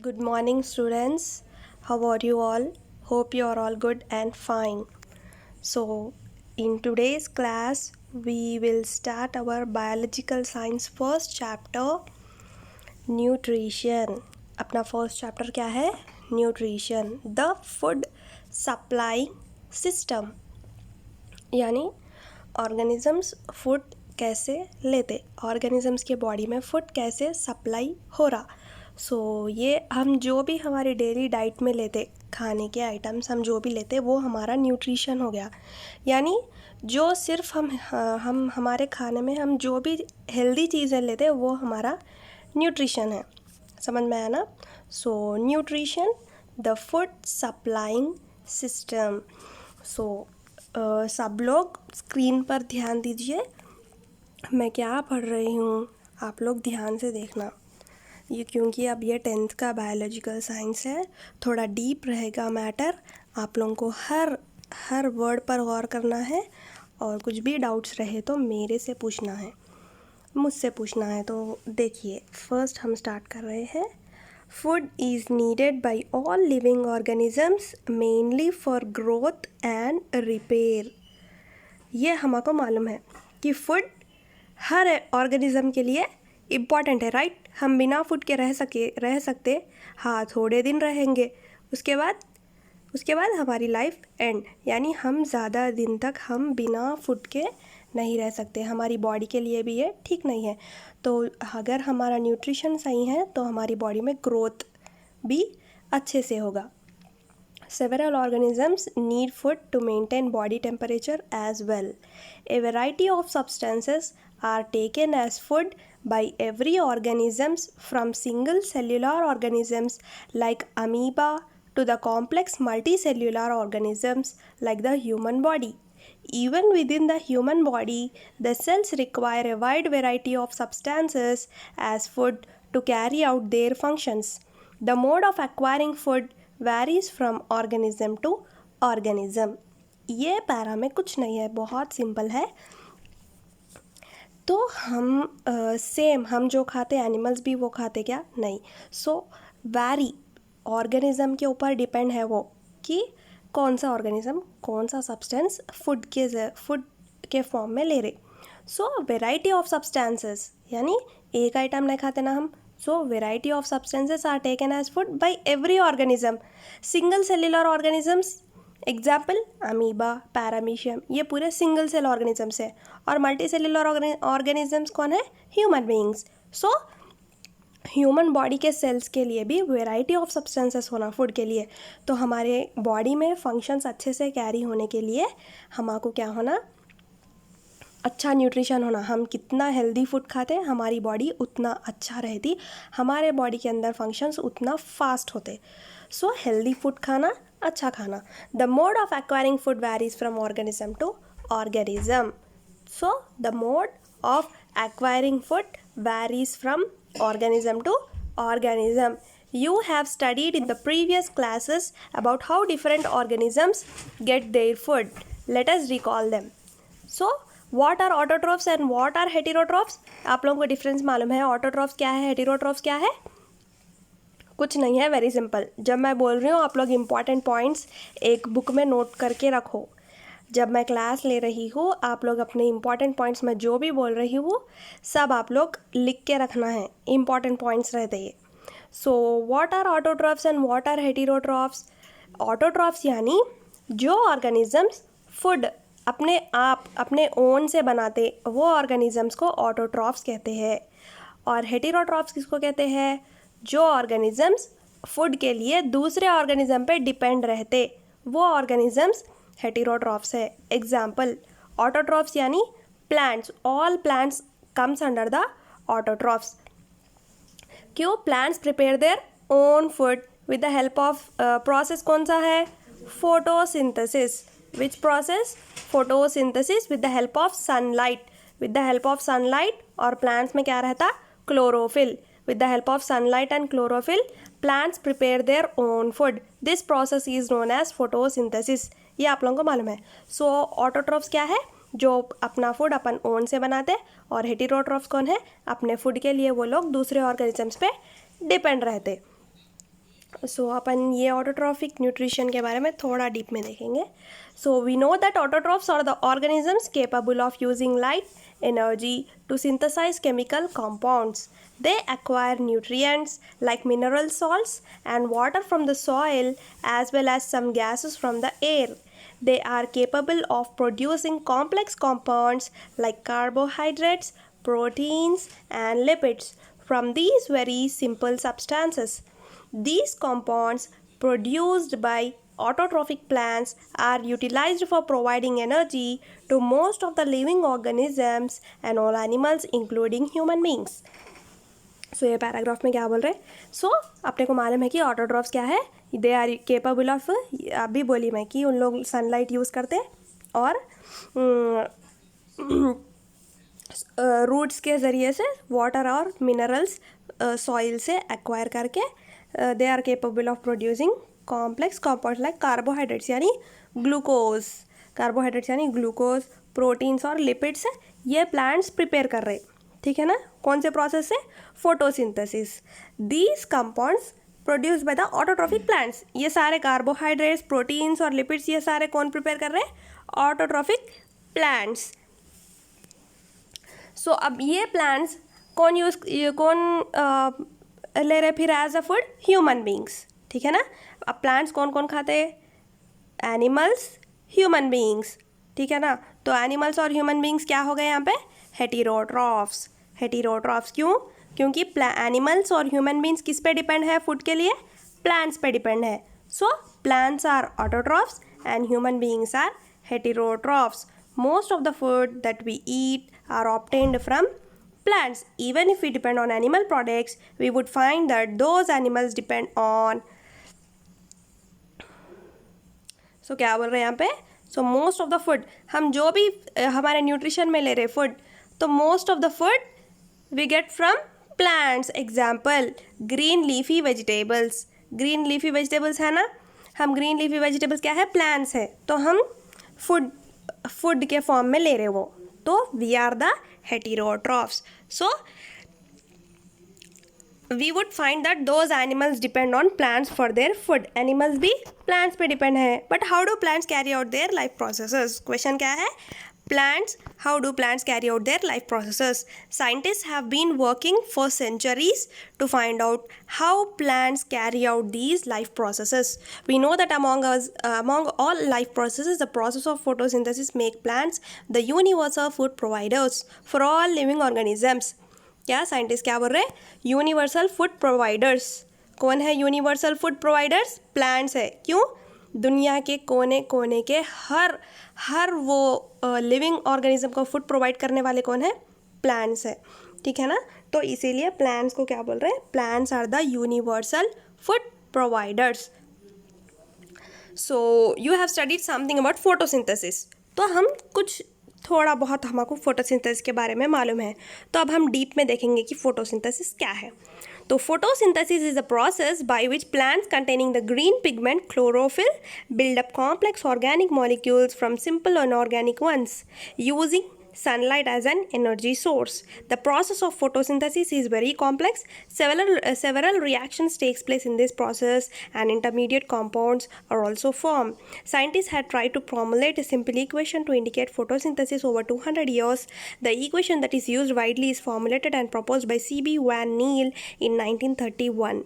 Good morning, students. How are you all? Hope you are all good and fine. So, in today's class, we will start our biological science first chapter, nutrition. अपना first chapter क्या है? Nutrition, the food supplying system, यानी organisms food कैसे लेते, organisms के body में food कैसे supply हो रहा. ये हम जो भी हमारी डेली डाइट में लेते, खाने के आइटम्स हम जो भी लेते वो हमारा न्यूट्रिशन हो गया. यानी जो सिर्फ हम हमारे खाने में हम जो भी हेल्दी चीज़ें लेते वो हमारा न्यूट्रिशन है. समझ में आया ना? Nutrition, the food supplying system. सब लोग स्क्रीन पर ध्यान दीजिए, मैं क्या पढ़ रही हूँ आप लोग ध्यान से देखना. ये क्योंकि अब ये 10th का बायोलॉजिकल साइंस है, थोड़ा डीप रहेगा मैटर. आप लोगों को हर वर्ड पर गौर करना है और कुछ भी डाउट्स रहे तो मेरे से पूछना है, मुझसे पूछना है. तो देखिए, फर्स्ट हम स्टार्ट कर रहे हैं. Food is needed by all living organisms mainly for growth and repair. ये हमको मालूम है कि फूड हर ऑर्गेनिज्म के लिए इम्पॉर्टेंट है, राइट. हम बिना फूड के रह सकते, हाँ थोड़े दिन रहेंगे, उसके बाद हमारी लाइफ एंड. यानी हम ज़्यादा दिन तक हम बिना फूड के नहीं रह सकते, हमारी बॉडी के लिए भी ये ठीक नहीं है. तो अगर हमारा न्यूट्रिशन सही है तो हमारी बॉडी में ग्रोथ भी अच्छे से होगा. Several organisms need food to maintain body temperature as well. A variety of substances are taken as food by every organisms, from single cellular organisms like amoeba to the complex multicellular organisms like the human body. Even within the human body, the cells require a wide variety of substances as food to carry out their functions. The mode of acquiring food varies from organism to organism. ये para में कुछ नहीं है, बहुत simple है. तो हम same हम जो खाते एनिमल्स भी वो खाते क्या? नहीं. वैरी ऑर्गेनिज्म के ऊपर डिपेंड है वो कि कौन सा ऑर्गेनिज्म कौन सा सब्सटेंस फूड के फॉर्म में ले रहे. वेराइटी ऑफ सब्सटेंसेस, यानी एक आइटम नहीं खाते ना हम. Variety of substances are taken as food by every organism. Single cellular organisms, example amoeba, paramecium, ये पूरे सिंगल सेल ऑर्गेनिजम्स है. और मल्टी सेलुलर ऑर्गेनिजम्स कौन है? Human beings. ह्यूमन बॉडी के सेल्स के लिए भी वेराइटी ऑफ सब्सटेंसेस होना फूड के लिए. तो हमारे बॉडी में फंक्शंस अच्छे से कैरी होने के लिए हमको क्या होना? अच्छा न्यूट्रिशन होना. हम कितना हेल्दी फूड खाते हैं हमारी बॉडी उतना अच्छा रहती, हमारे बॉडी के अंदर फंक्शंस उतना फास्ट होते. हेल्दी फूड खाना, अच्छा खाना. The mode of acquiring food varies from organism to organism. The mode of acquiring food varies from organism to organism. You have studied in the previous classes about how different organisms get their food. Let us recall them. What are autotrophs and what are heterotrophs? आप लोगों को difference मालूम है? Autotrophs क्या है, heterotrophs क्या है? कुछ नहीं है, वेरी सिंपल. जब मैं बोल रही हूँ आप लोग इम्पॉर्टेंट पॉइंट्स एक बुक में नोट करके रखो. जब मैं क्लास ले रही हूँ आप लोग अपने इम्पॉर्टेंट पॉइंट्स में जो भी बोल रही हूँ सब आप लोग लिख के रखना है, इम्पॉर्टेंट पॉइंट्स रहते ये. What are autotrophs and what are heterotrophs? Autotrophs यानी जो ऑर्गेनिजम्स फूड अपने आप अपने ओन से बनाते वो ऑर्गेनिजम्स को ऑटोट्रॉफ्स कहते हैं. और हेटेरोट्रॉफ्स किसको कहते हैं? जो ऑर्गेनिजम्स फूड के लिए दूसरे ऑर्गेनिज्म पे डिपेंड रहते वो ऑर्गेनिजम्स हेटेरोट्रॉफ्स है. एग्जाम्पल ऑटोट्रॉफ्स यानी plants. All plants comes under the autotrophs. क्यों? Plants prepare their own food with the help of process. कौन सा है? Photosynthesis. Which process? Photosynthesis with the help of sunlight. With the help of sunlight. और plants में क्या रहता? Chlorophyll. With the help of sunlight and chlorophyll, plants prepare their own food. This process is known as photosynthesis. ये आप लोगों को मालूम है. Autotrophs क्या है? जो अपना फूड अपन ओन से बनाते. और हेटेरोट्रॉफ्स कौन है? अपने फूड के लिए वो लोग दूसरे ऑर्गेनिजम्स पे डिपेंड रहते. सो अपन ये ऑटोट्रॉफिक न्यूट्रिशन के बारे में थोड़ा डीप में देखेंगे. So we know that autotrophs are the organisms capable of using light energy to synthesize chemical compounds. They acquire nutrients like mineral salts and water from the soil as well as some gases from the air. They are capable of producing complex compounds like carbohydrates, proteins, and lipids from these very simple substances. These compounds produced by autotrophic plants are utilized for providing energy to most of the living organisms and all animals including human beings. सो ये paragraph में क्या बोल रहे हैं. सो अपने को मालूम है कि ऑटोट्रॉफ्स क्या है. दे आर केपेबल ऑफ, अभी बोली मैं कि उन लोग सनलाइट यूज़ करते हैं और रूट्स के ज़रिए से वाटर और मिनरल्स सॉइल से एक्वायर करके they are capable of producing complex compounds like carbohydrates यानी ग्लूकोज, कार्बोहाइड्रेट्स यानी ग्लूकोज, प्रोटीन्स और लिपिड्स ये प्लांट्स प्रिपेयर कर रहे. ठीक है ना. कौन से प्रोसेस से? Photosynthesis. These compounds produce by the autotrophic plants. ये सारे कार्बोहाइड्रेट्स, प्रोटीन्स और लिपिड्स ये सारे कौन प्रिपेयर कर रहे हैं? Autotrophic plants. सो अब ये प्लांट्स कौन ले रहे फिर as a food? Human beings. ठीक है ना. अब प्लांट्स कौन कौन खाते हैं? Animals, human beings. ठीक है ना. तो एनिमल्स और ह्यूमन बींग्स क्या हो गए यहाँ पे? हेटेरोट्रॉफ्स. हेटेरोट्रॉफ्स क्यों? क्योंकि एनिमल्स और ह्यूमन बींग्स किस पे डिपेंड है फूड के लिए? प्लांट्स पे डिपेंड है. So plants are autotrophs and human beings are heterotrophs. Most of the food that we eat are obtained from plants. Even if we depend on animal products, we would find that those animals depend on. So क्या बोल रहे हैं यहाँ पे? So most of the food, हम जो भी हमारे न्यूट्रिशन में ले रहे फूड, तो most of the food we get from plants. Example, green leafy vegetables. Green leafy vegetables है ना. हम green leafy vegetables क्या है? Plants है. तो हम फूड के फॉर्म में ले रहे वो, तो we are the heterotrophs. So we would find that those animals depend on plants for their food. Animals भी प्लांट्स पे डिपेंड है. But how do plants carry out their life processes? Question क्या है? Plants, how do plants carry out their life processes? Scientists have been working for centuries to find out how plants carry out these life processes. We know that among all life processes, the process of photosynthesis make plants the universal food providers for all living organisms. क्या scientist क्या बोल रहे हैं? Universal food providers. कौन है universal food providers? Plants है. क्यों? दुनिया के कोने कोने के हर वो लिविंग ऑर्गेनिज्म को फूड प्रोवाइड करने वाले कौन है? प्लांट्स है. ठीक है ना. तो इसीलिए प्लांट्स को क्या बोल रहे हैं? Plants are the universal food providers. So you have studied something about photosynthesis. तो हम कुछ थोड़ा बहुत हमको फोटोसिंथेसिस के बारे में मालूम है. तो अब हम डीप में देखेंगे कि फोटोसिंथेसिस क्या है. तो photosynthesis is a process by which plants containing the green pigment chlorophyll build up complex organic molecules from simple inorganic ones using sunlight as an energy source. The process of photosynthesis is very complex. Several reactions takes place in this process and intermediate compounds are also formed. Scientists had tried to formulate a simple equation to indicate photosynthesis over 200 years. The equation that is used widely is formulated and proposed by C.B. Van Neel in 1931.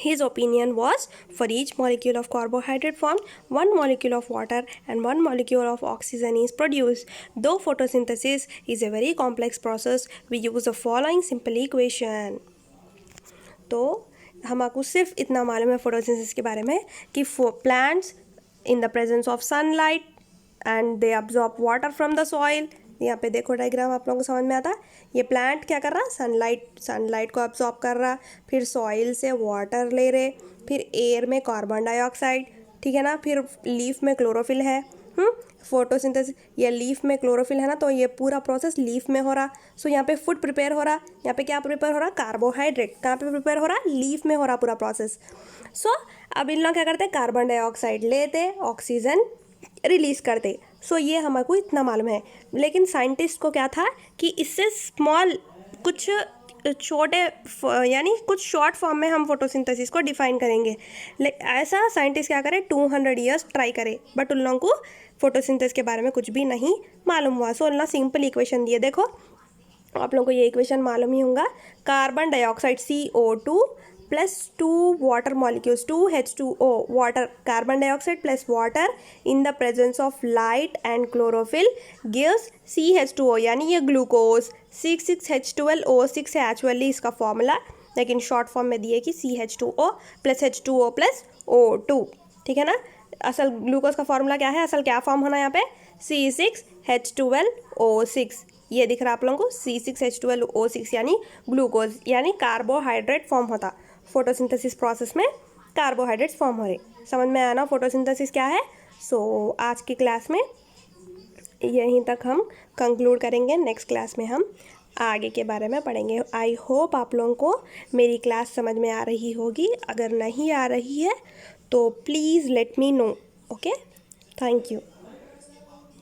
His opinion was for each molecule of carbohydrate formed, one molecule of water and one molecule of oxygen is produced. Though photosynthesis is a very complex process, we use the following simple equation. तो हमको सिर्फ इतना मालूम है photosynthesis के बारे में कि plants in the presence of sunlight and they absorb water from the soil. यहाँ पे देखो डायग्राम आप लोगों को समझ में आता है. ये प्लांट क्या कर रहा? सनलाइट को अब्जॉर्ब कर रहा, फिर सॉइल से वाटर ले रहे, फिर एयर में कार्बन डाइऑक्साइड. ठीक है ना. फिर लीफ में क्लोरोफिल है. फोटोसिंथेसिस, ये लीफ में क्लोरोफिल है ना, तो ये पूरा प्रोसेस लीफ में हो रहा. सो यहाँ पे फूड प्रिपेयर हो रहा. यहाँ पे क्या प्रिपेयर हो रहा? कार्बोहाइड्रेट. कहाँ पे प्रिपेयर हो रहा? लीफ में हो रहा पूरा प्रोसेस. सो अब इन लोग क्या करते हैं? कार्बन डाइऑक्साइड लेते, ऑक्सीजन रिलीज करते. सो ये हमको इतना मालूम है. लेकिन साइंटिस्ट को क्या था कि इससे स्मॉल कुछ छोटे यानी कुछ शॉर्ट फॉर्म में हम फोटोसिंथेसिस को डिफाइन करेंगे। ऐसा साइंटिस्ट क्या करे, 200 ईयर्स ट्राई करे, बट उन लोगों को फोटोसिंथेसिस के बारे में कुछ भी नहीं मालूम हुआ। सो उन्होंने सिंपल इक्वेशन दिए, देखो आप लोगों को ये इक्वेशन मालूम ही होगा, carbon dioxide CO2 plus 2 water molecules 2H2O water, carbon dioxide plus water in the presence of light and chlorophyll gives CH2O, यानी ये ग्लूकोज 6,6H12O6 है एक्चुअली इसका फॉर्मूला, लेकिन शॉर्ट फॉर्म में दिए कि CH2O plus H2O plus O2, ठीक है ना। असल ग्लूकोज का फॉर्मूला क्या है, असल क्या फॉर्म होना यहाँ पे, C6H12O6, ये दिख रहा है आप लोगों को, C6H12O6 यानी ग्लूकोज, यानी कार्बोहाइड्रेट फॉर्म होता। फोटोसिंथेसिस प्रोसेस में कार्बोहाइड्रेट्स फॉर्म हो रहे। समझ में आया ना फोटोसिंथेसिस क्या है। सो आज की क्लास में यहीं तक हम कंक्लूड करेंगे, नेक्स्ट क्लास में हम आगे के बारे में पढ़ेंगे। आई होप आप लोगों को मेरी क्लास समझ में आ रही होगी, अगर नहीं आ रही है तो please let me know, okay, thank you.